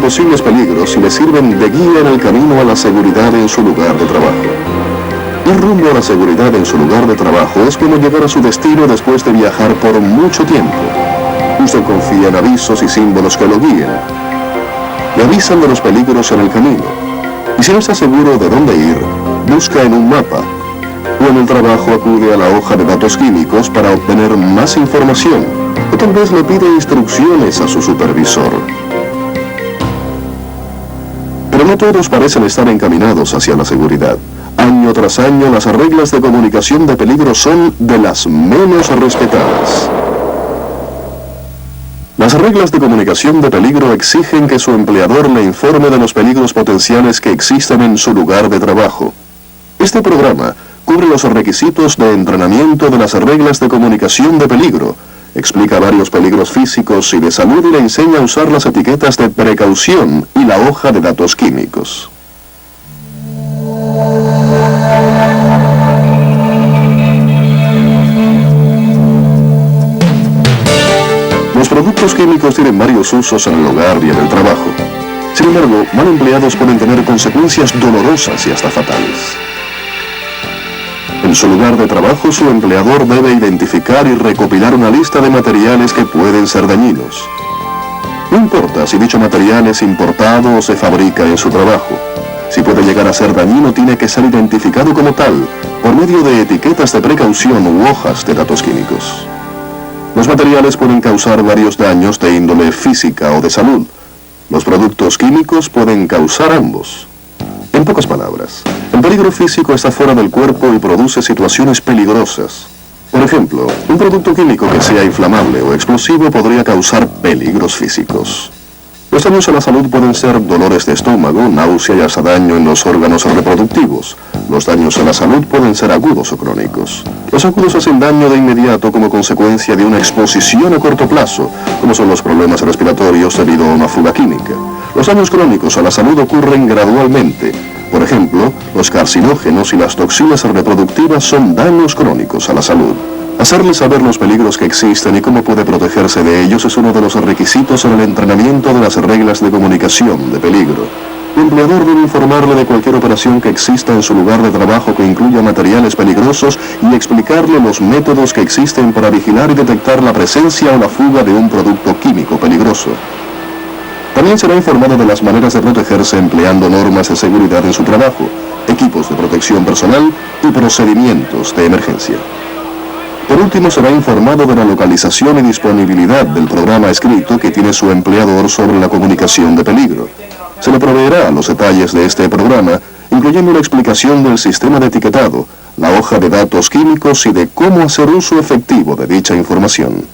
posibles peligros y les sirven de guía en el camino a la seguridad en su lugar de trabajo. Ir rumbo a la seguridad en su lugar de trabajo es como llegar a su destino después de viajar por mucho tiempo. Usted confía en avisos y símbolos que lo guíen. Le avisan de los peligros en el camino. Y si no está seguro de dónde ir, busca en un mapa. O en el trabajo acude a la hoja de datos químicos para obtener más información. O tal vez le pide instrucciones a su supervisor. Pero no todos parecen estar encaminados hacia la seguridad. Año tras año, las reglas de comunicación de peligro son de las menos respetadas. Las reglas de comunicación de peligro exigen que su empleador le informe de los peligros potenciales que existen en su lugar de trabajo. Este programa cubre los requisitos de entrenamiento de las reglas de comunicación de peligro, explica varios peligros físicos y de salud y le enseña a usar las etiquetas de precaución y la hoja de datos químicos. Los productos químicos tienen varios usos en el hogar y en el trabajo. Sin embargo, mal empleados pueden tener consecuencias dolorosas y hasta fatales. En su lugar de trabajo, su empleador debe identificar y recopilar una lista de materiales que pueden ser dañinos. No importa si dicho material es importado o se fabrica en su trabajo. Si puede llegar a ser dañino, tiene que ser identificado como tal, por medio de etiquetas de precaución u hojas de datos químicos. Los materiales pueden causar varios daños de índole física o de salud. Los productos químicos pueden causar ambos. En pocas palabras, el peligro físico está fuera del cuerpo y produce situaciones peligrosas. Por ejemplo, un producto químico que sea inflamable o explosivo podría causar peligros físicos. Los daños a la salud pueden ser dolores de estómago, náusea y hasta daño en los órganos reproductivos. Los daños a la salud pueden ser agudos o crónicos. Los agudos hacen daño de inmediato como consecuencia de una exposición a corto plazo, como son los problemas respiratorios debido a una fuga química. Los daños crónicos a la salud ocurren gradualmente. Por ejemplo, los carcinógenos y las toxinas reproductivas son daños crónicos a la salud. Hacerle saber los peligros que existen y cómo puede protegerse de ellos es uno de los requisitos en el entrenamiento de las reglas de comunicación de peligro. El empleador debe informarle de cualquier operación que exista en su lugar de trabajo que incluya materiales peligrosos y explicarle los métodos que existen para vigilar y detectar la presencia o la fuga de un producto químico peligroso. También será informado de las maneras de protegerse empleando normas de seguridad en su trabajo, equipos de protección personal y procedimientos de emergencia. Por último, será informado de la localización y disponibilidad del programa escrito que tiene su empleador sobre la comunicación de peligro. Se le proveerá los detalles de este programa, incluyendo una explicación del sistema de etiquetado, la hoja de datos químicos y de cómo hacer uso efectivo de dicha información.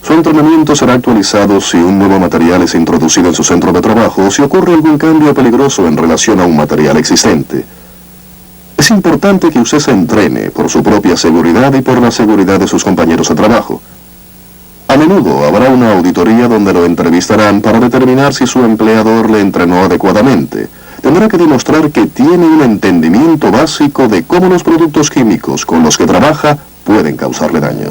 Su entrenamiento será actualizado si un nuevo material es introducido en su centro de trabajo o si ocurre algún cambio peligroso en relación a un material existente. Es importante que usted se entrene por su propia seguridad y por la seguridad de sus compañeros de trabajo. A menudo habrá una auditoría donde lo entrevistarán para determinar si su empleador le entrenó adecuadamente. Tendrá que demostrar que tiene un entendimiento básico de cómo los productos químicos con los que trabaja pueden causarle daño.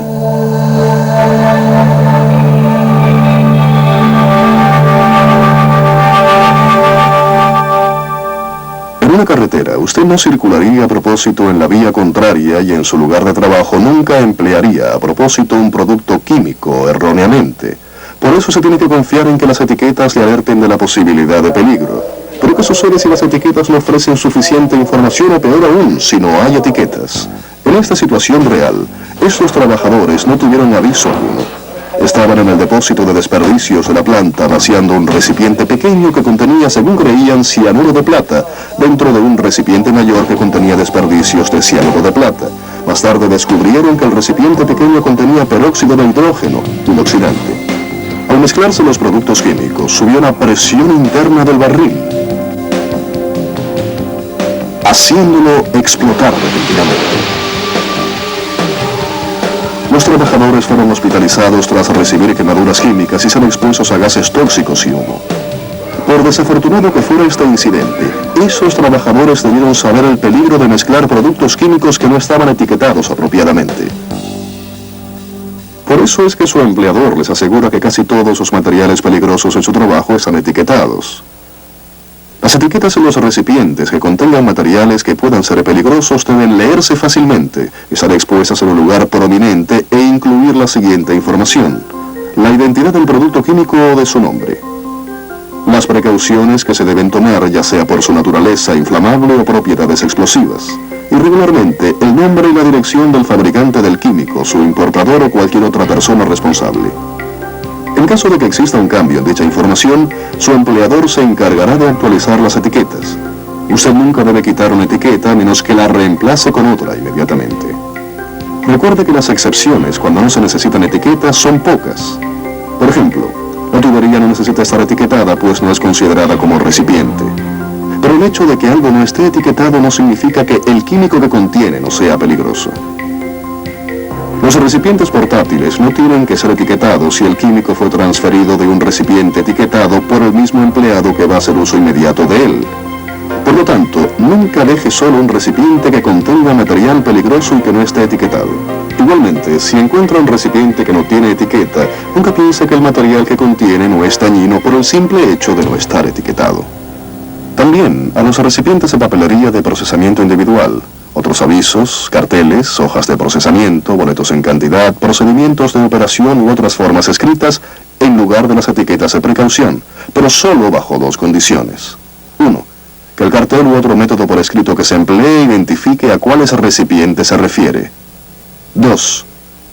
En una carretera, usted no circularía a propósito en la vía contraria y en su lugar de trabajo nunca emplearía a propósito un producto químico erróneamente. Por eso se tiene que confiar en que las etiquetas le alerten de la posibilidad de peligro. Pero ¿qué sucede si las etiquetas no ofrecen suficiente información o peor aún, si no hay etiquetas? En esta situación real, estos trabajadores no tuvieron aviso alguno. Estaban en el depósito de desperdicios de la planta vaciando un recipiente pequeño que contenía, según creían, cianuro de plata, dentro de un recipiente mayor que contenía desperdicios de cianuro de plata. Más tarde descubrieron que el recipiente pequeño contenía peróxido de hidrógeno, un oxidante. Al mezclarse los productos químicos, subió la presión interna del barril, haciéndolo explotar repentinamente. Los trabajadores fueron hospitalizados tras recibir quemaduras químicas y ser expuestos a gases tóxicos y humo. Por desafortunado que fuera este incidente, esos trabajadores debieron saber el peligro de mezclar productos químicos que no estaban etiquetados apropiadamente. Por eso es que su empleador les asegura que casi todos los materiales peligrosos en su trabajo están etiquetados. Las etiquetas en los recipientes que contengan materiales que puedan ser peligrosos deben leerse fácilmente, estar expuestas en un lugar prominente e incluir la siguiente información: la identidad del producto químico o de su nombre. Las precauciones que se deben tomar, ya sea por su naturaleza inflamable o propiedades explosivas. Y regularmente el nombre y la dirección del fabricante del químico, su importador o cualquier otra persona responsable. En caso de que exista un cambio en dicha información, su empleador se encargará de actualizar las etiquetas. Usted nunca debe quitar una etiqueta a menos que la reemplace con otra inmediatamente. Recuerde que las excepciones cuando no se necesitan etiquetas son pocas. Por ejemplo, la tubería no necesita estar etiquetada pues no es considerada como recipiente. Pero el hecho de que algo no esté etiquetado no significa que el químico que contiene no sea peligroso. Los recipientes portátiles no tienen que ser etiquetados si el químico fue transferido de un recipiente etiquetado por el mismo empleado que va a hacer uso inmediato de él. Por lo tanto, nunca deje solo un recipiente que contenga material peligroso y que no esté etiquetado. Igualmente, si encuentra un recipiente que no tiene etiqueta, nunca piense que el material que contiene no es dañino por el simple hecho de no estar etiquetado. También a los recipientes de papelería de procesamiento individual, otros avisos, carteles, hojas de procesamiento, boletos en cantidad, procedimientos de operación u otras formas escritas en lugar de las etiquetas de precaución, pero solo bajo dos condiciones. 1. Que el cartel u otro método por escrito que se emplee identifique a cuáles recipientes se refiere. 2.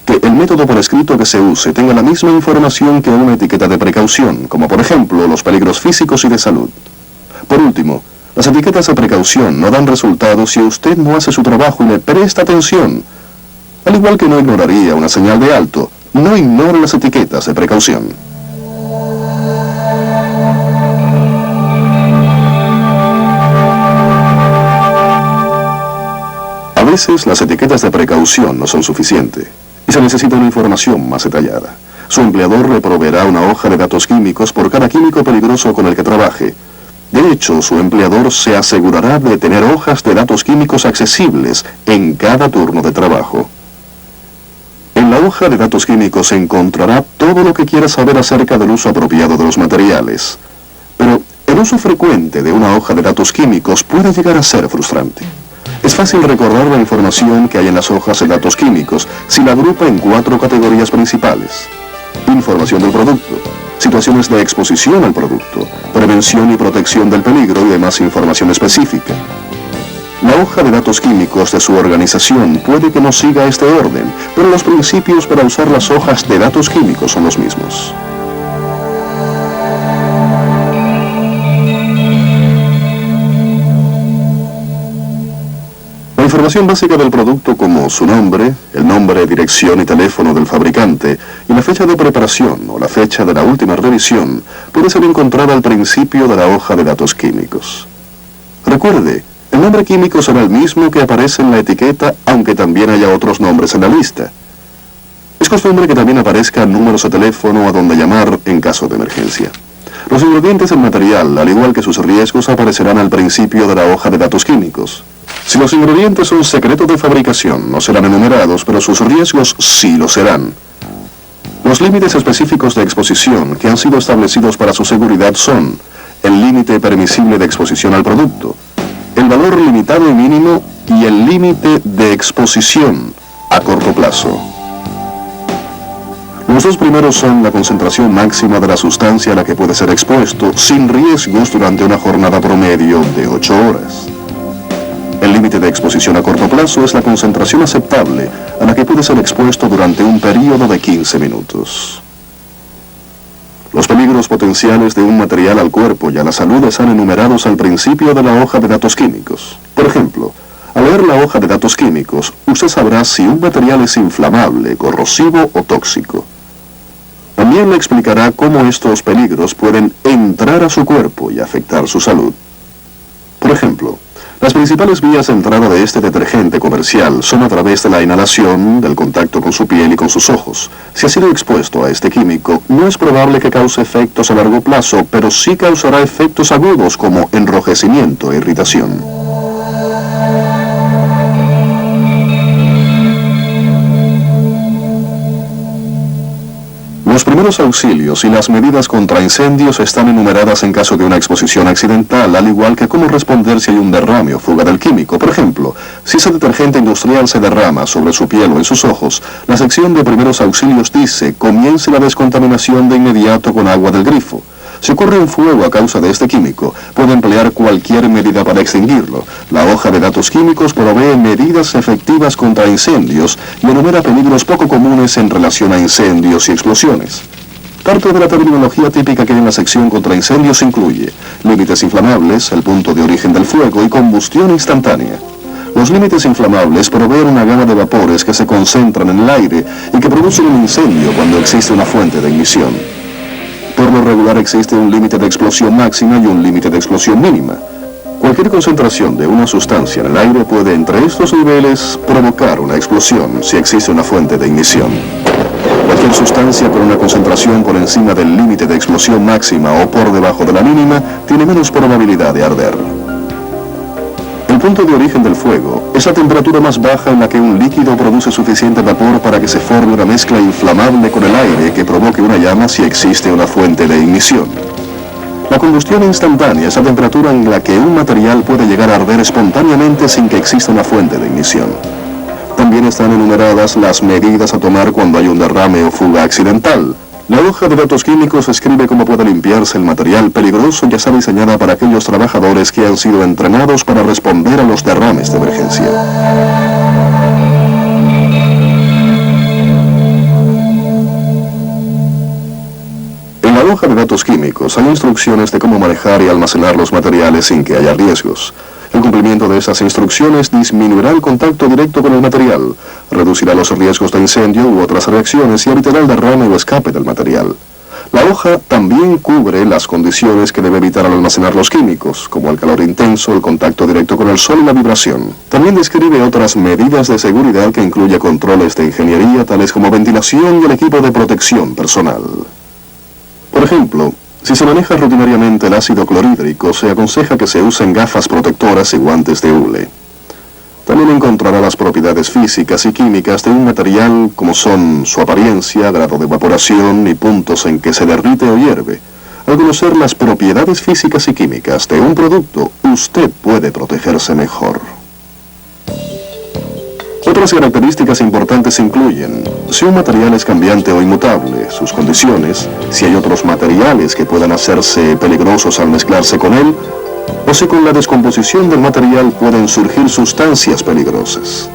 Que el método por escrito que se use tenga la misma información que una etiqueta de precaución, como por ejemplo los peligros físicos y de salud. Por último, las etiquetas de precaución no dan resultados si usted no hace su trabajo y le presta atención. Al igual que no ignoraría una señal de alto, no ignore las etiquetas de precaución. A veces las etiquetas de precaución no son suficientes y se necesita una información más detallada. Su empleador le proveerá una hoja de datos químicos por cada químico peligroso con el que trabaje. De hecho, su empleador se asegurará de tener hojas de datos químicos accesibles en cada turno de trabajo. En la hoja de datos químicos se encontrará todo lo que quiera saber acerca del uso apropiado de los materiales. Pero el uso frecuente de una hoja de datos químicos puede llegar a ser frustrante. Es fácil recordar la información que hay en las hojas de datos químicos si la agrupa en 4 categorías principales: información del producto, situaciones de exposición al producto, prevención y protección del peligro y demás información específica. La hoja de datos químicos de su organización puede que no siga este orden, pero los principios para usar las hojas de datos químicos son los mismos. La información básica del producto, como su nombre, el nombre, dirección y teléfono del fabricante y la fecha de preparación o la fecha de la última revisión, puede ser encontrada al principio de la hoja de datos químicos. Recuerde, el nombre químico será el mismo que aparece en la etiqueta, aunque también haya otros nombres en la lista. Es costumbre que también aparezcan números de teléfono a donde llamar en caso de emergencia. Los ingredientes del material, al igual que sus riesgos, aparecerán al principio de la hoja de datos químicos. Si los ingredientes son secretos de fabricación, no serán enumerados, pero sus riesgos sí lo serán. Los límites específicos de exposición que han sido establecidos para su seguridad son el límite permisible de exposición al producto, el valor limitado y mínimo y el límite de exposición a corto plazo. Los dos primeros son la concentración máxima de la sustancia a la que puede ser expuesto sin riesgos durante una jornada promedio de 8 horas. El límite de exposición a corto plazo es la concentración aceptable a la que puede ser expuesto durante un periodo de 15 minutos. Los peligros potenciales de un material al cuerpo y a la salud están enumerados al principio de la hoja de datos químicos. Por ejemplo, al leer la hoja de datos químicos, usted sabrá si un material es inflamable, corrosivo o tóxico. También le explicará cómo estos peligros pueden entrar a su cuerpo y afectar su salud. Por ejemplo, las principales vías de entrada de este detergente comercial son a través de la inhalación, del contacto con su piel y con sus ojos. Si ha sido expuesto a este químico, no es probable que cause efectos a largo plazo, pero sí causará efectos agudos como enrojecimiento e irritación. Los primeros auxilios y las medidas contra incendios están enumeradas en caso de una exposición accidental, al igual que cómo responder si hay un derrame o fuga del químico. Por ejemplo, si ese detergente industrial se derrama sobre su piel o en sus ojos, la sección de primeros auxilios dice: comience la descontaminación de inmediato con agua del grifo. Si ocurre un fuego a causa de este químico, puede emplear cualquier medida para extinguirlo. La hoja de datos químicos provee medidas efectivas contra incendios y enumera peligros poco comunes en relación a incendios y explosiones. Parte de la terminología típica que hay en la sección contra incendios incluye límites inflamables, el punto de origen del fuego y combustión instantánea. Los límites inflamables proveen una gama de vapores que se concentran en el aire y que producen un incendio cuando existe una fuente de ignición. Por lo regular existe un límite de explosión máxima y un límite de explosión mínima. Cualquier concentración de una sustancia en el aire puede, entre estos niveles, provocar una explosión si existe una fuente de ignición. Cualquier sustancia con una concentración por encima del límite de explosión máxima o por debajo de la mínima tiene menos probabilidad de arder. El punto de origen del fuego es la temperatura más baja en la que un líquido produce suficiente vapor para que se forme una mezcla inflamable con el aire que provoque una llama si existe una fuente de ignición. La combustión instantánea es la temperatura en la que un material puede llegar a arder espontáneamente sin que exista una fuente de ignición. También están enumeradas las medidas a tomar cuando hay un derrame o fuga accidental. La hoja de datos químicos escribe cómo puede limpiarse el material peligroso y está diseñada para aquellos trabajadores que han sido entrenados para responder a los derrames de emergencia. En la hoja de datos químicos hay instrucciones de cómo manejar y almacenar los materiales sin que haya riesgos. El cumplimiento de esas instrucciones disminuirá el contacto directo con el material, reducirá los riesgos de incendio u otras reacciones y evitará el derrame o escape del material. La hoja también cubre las condiciones que debe evitar al almacenar los químicos, como el calor intenso, el contacto directo con el sol y la vibración. También describe otras medidas de seguridad que incluye controles de ingeniería, tales como ventilación y el equipo de protección personal. Por ejemplo, si se maneja rutinariamente el ácido clorhídrico, se aconseja que se usen gafas protectoras y guantes de hule. También encontrará las propiedades físicas y químicas de un material, como son su apariencia, grado de evaporación y puntos en que se derrite o hierve. Al conocer las propiedades físicas y químicas de un producto, usted puede protegerse mejor. Otras características importantes incluyen si un material es cambiante o inmutable, sus condiciones, si hay otros materiales que puedan hacerse peligrosos al mezclarse con él, o si con la descomposición del material pueden surgir sustancias peligrosas.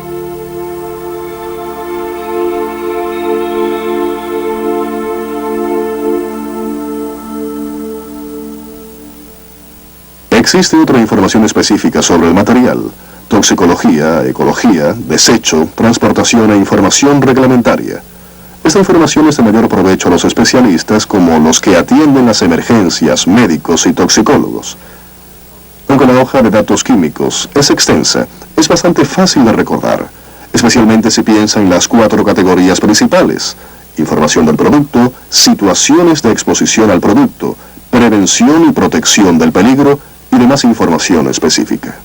Existe otra información específica sobre el material: toxicología, ecología, desecho, transportación e información reglamentaria. Esta información es de mayor provecho a los especialistas como los que atienden las emergencias, médicos y toxicólogos. Aunque la hoja de datos químicos es extensa, es bastante fácil de recordar, especialmente si piensa en las 4 categorías principales: información del producto, situaciones de exposición al producto, prevención y protección del peligro y demás información específica.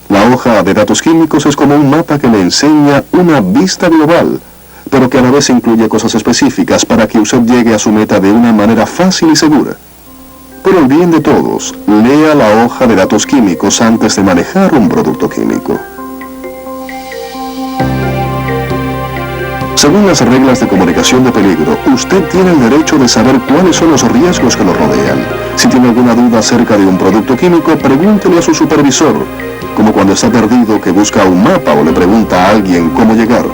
La hoja de datos químicos es como un mapa que le enseña una vista global, pero que a la vez incluye cosas específicas para que usted llegue a su meta de una manera fácil y segura. Por el bien de todos, lea la hoja de datos químicos antes de manejar un producto químico. Según las reglas de comunicación de peligro, usted tiene el derecho de saber cuáles son los riesgos que lo rodean. Si tiene alguna duda acerca de un producto químico, pregúntele a su supervisor, como cuando está perdido que busca un mapa o le pregunta a alguien cómo llegar.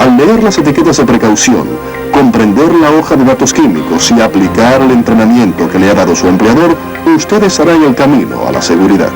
Al leer las etiquetas de precaución, comprender la hoja de datos químicos y aplicar el entrenamiento que le ha dado su empleador, usted estará en el camino a la seguridad.